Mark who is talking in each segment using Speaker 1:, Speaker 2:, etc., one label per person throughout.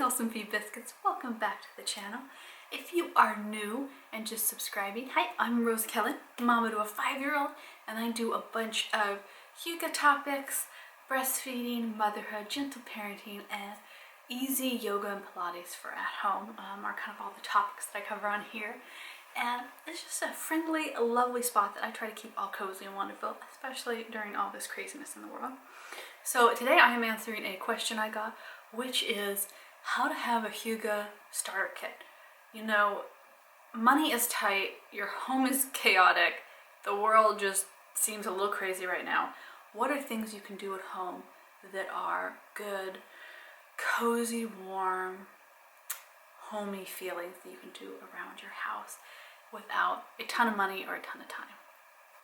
Speaker 1: awesome pea biscuits, welcome back to the channel. If you are new and just subscribing, hi, I'm Rose Kellen, mama to a 5-year-old, and I do a bunch of Hygge topics, breastfeeding, motherhood, gentle parenting, and easy yoga and Pilates for at home are kind of all the topics that I cover on here. And it's just a friendly, lovely spot that I try to keep all cozy and wonderful, especially during all this craziness in the world. So today I am answering a question I got, which is how to have a Hygge starter kit. You know, money is tight, your home is chaotic, the world just seems a little crazy right now. What are things you can do at home that are good, cozy, warm, homey feelings that you can do around your house without a ton of money or a ton of time?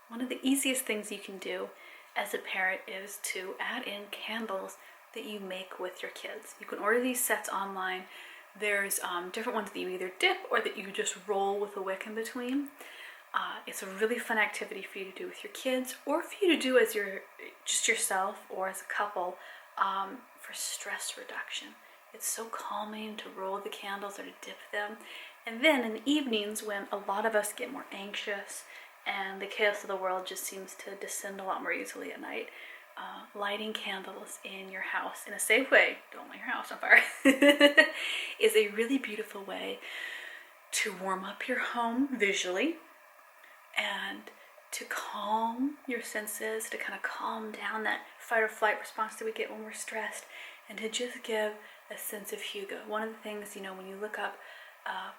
Speaker 1: One of the easiest things you can do as a parent is to add in candles that you make with your kids. You can order these sets online. There's different ones that you either dip or that you just roll with a wick in between. It's a really fun activity for you to do with your kids, or for you to do as just yourself or as a couple for stress reduction. It's so calming to roll the candles or to dip them. And then in the evenings, when a lot of us get more anxious and the chaos of the world just seems to descend a lot more easily at night, lighting candles in your house in a safe way, don't light your house on fire, is a really beautiful way to warm up your home visually and to calm your senses, to kind of calm down that fight or flight response that we get when we're stressed, and to just give a sense of Hygge. One of the things, you know, when you look up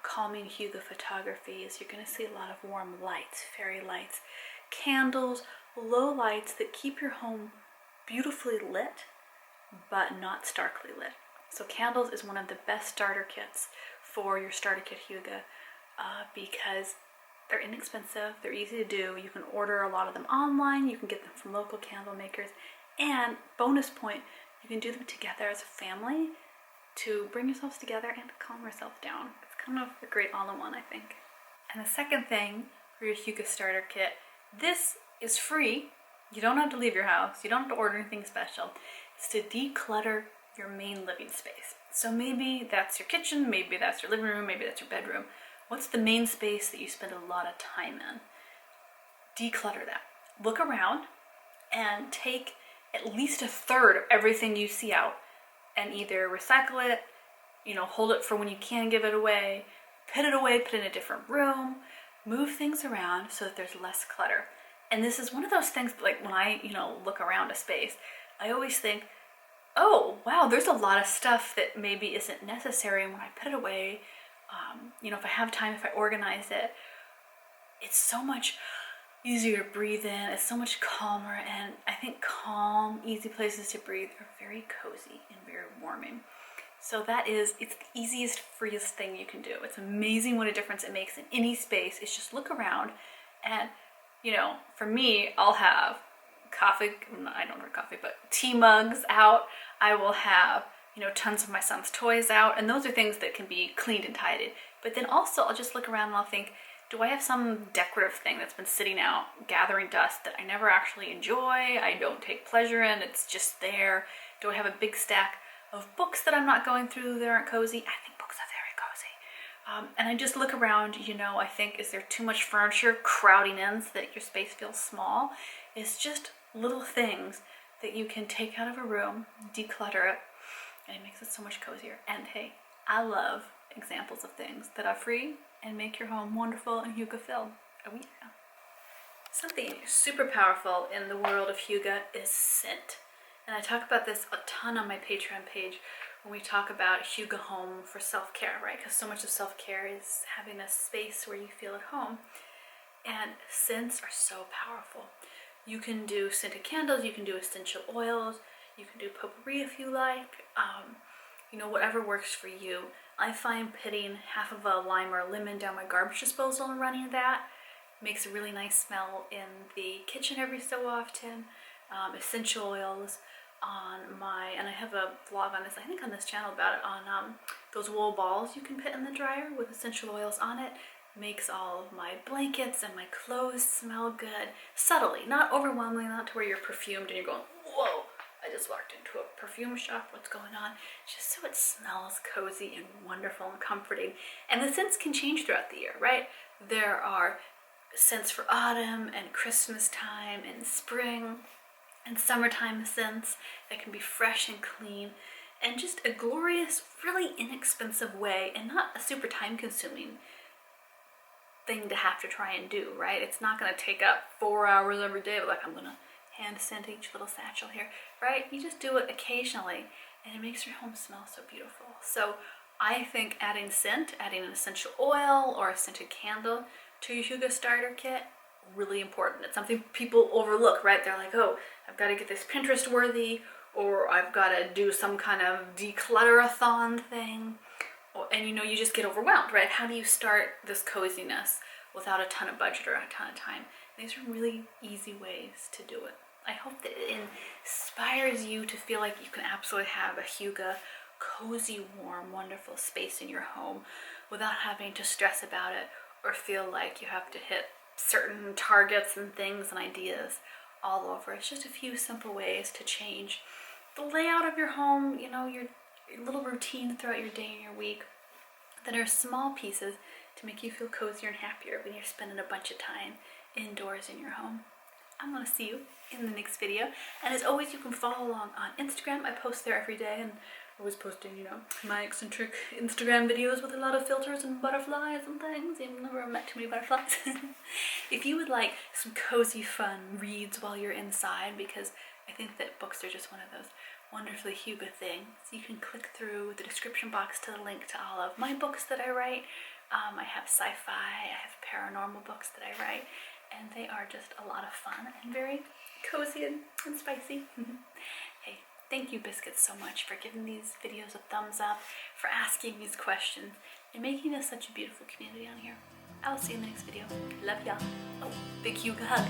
Speaker 1: calming Hygge photography is you're going to see a lot of warm lights, fairy lights, candles, low lights that keep your home beautifully lit, but not starkly lit. So candles is one of the best starter kits for your starter kit Hygge because they're inexpensive, they're easy to do. You can order a lot of them online, you can get them from local candle makers, and bonus point, you can do them together as a family to bring yourselves together and to calm yourself down. It's kind of a great all-in-one, I think. And the second thing for your Hygge starter kit, this is free. You don't have to leave your house. You don't have to order anything special. It's to declutter your main living space. So maybe that's your kitchen, maybe that's your living room, maybe that's your bedroom. What's the main space that you spend a lot of time in? Declutter that. Look around and take at least a third of everything you see out and either recycle it, you know, hold it for when you can give it away, put it away, put it in a different room, move things around so that there's less clutter. And this is one of those things, like when I, look around a space, I always think, oh, wow, there's a lot of stuff that maybe isn't necessary. And when I put it away, if I have time, if I organize it, it's so much easier to breathe in. It's so much calmer. And I think calm, easy places to breathe are very cozy and very warming. So it's the easiest, freest thing you can do. It's amazing what a difference it makes in any space. It's just look around and, for me, I'll have coffee, I don't drink coffee, but tea mugs out. I will have, tons of my son's toys out. And those are things that can be cleaned and tidied. But then also I'll just look around and I'll think, do I have some decorative thing that's been sitting out, gathering dust that I never actually enjoy? I don't take pleasure in, it's just there. Do I have a big stack of books that I'm not going through that aren't cozy? I think books are very cozy. And I just look around, I think, is there too much furniture crowding in so that your space feels small? It's just little things that you can take out of a room, declutter it, and it makes it so much cozier. And hey, I love examples of things that are free and make your home wonderful and Hygge filled. Oh yeah. Something super powerful in the world of Hygge is scent. And I talk about this a ton on my Patreon page when we talk about Hygge home for self-care, right? Because so much of self-care is having a space where you feel at home. And scents are so powerful. You can do scented candles, you can do essential oils, you can do potpourri if you like, whatever works for you. I find putting half of a lime or a lemon down my garbage disposal and running that makes a really nice smell in the kitchen every so often. Essential oils and I have a vlog on this, I think on this channel about it, on those wool balls you can put in the dryer with essential oils on it. Makes all of my blankets and my clothes smell good, subtly, not overwhelmingly, not to where you're perfumed and you're going, whoa, I just just walked into a perfume shop, what's going on, just so it smells cozy and wonderful and comforting. And the scents can change throughout the year, right? There are scents for autumn and Christmas time and spring and summertime scents that can be fresh and clean and just a glorious, really inexpensive way, and not a super time-consuming thing to have to try and do, right? It's not going to take up 4 hours every day, like I'm going to hand scent each little satchel here, right? You just do it occasionally and it makes your home smell so beautiful. So I think adding scent, adding an essential oil or a scented candle to your Hygge starter kit, really important. It's something people overlook, right? They're like, oh, I've got to get this Pinterest worthy, or I've got to do some kind of declutter-a-thon thing. And you know, you just get overwhelmed, right? How do you start this coziness without a ton of budget or a ton of time? These are really easy ways to do it. I hope that it inspires you to feel like you can absolutely have a Hygge cozy, warm, wonderful space in your home without having to stress about it or feel like you have to hit certain targets and things and ideas all over. It's just a few simple ways to change the layout of your home, you know, your little routine throughout your day and your week that are small pieces to make you feel cozier and happier when you're spending a bunch of time indoors in your home. I'm going to see you in the next video. And as always, you can follow along on Instagram. I post there every day and always posting, you know, my eccentric Instagram videos with a lot of filters and butterflies and things. You've never met too many butterflies. If you would like some cozy, fun reads while you're inside, because I think that books are just one of those wonderfully Hygge things, you can click through the description box to the link to all of my books that I write. I have sci-fi, I have paranormal books that I write, and they are just a lot of fun and very cozy and spicy. Hey, thank you Biscuits so much for giving these videos a thumbs up, for asking these questions, and making this such a beautiful community on here. I'll see you in the next video. Love y'all. Oh, big Hygge hug.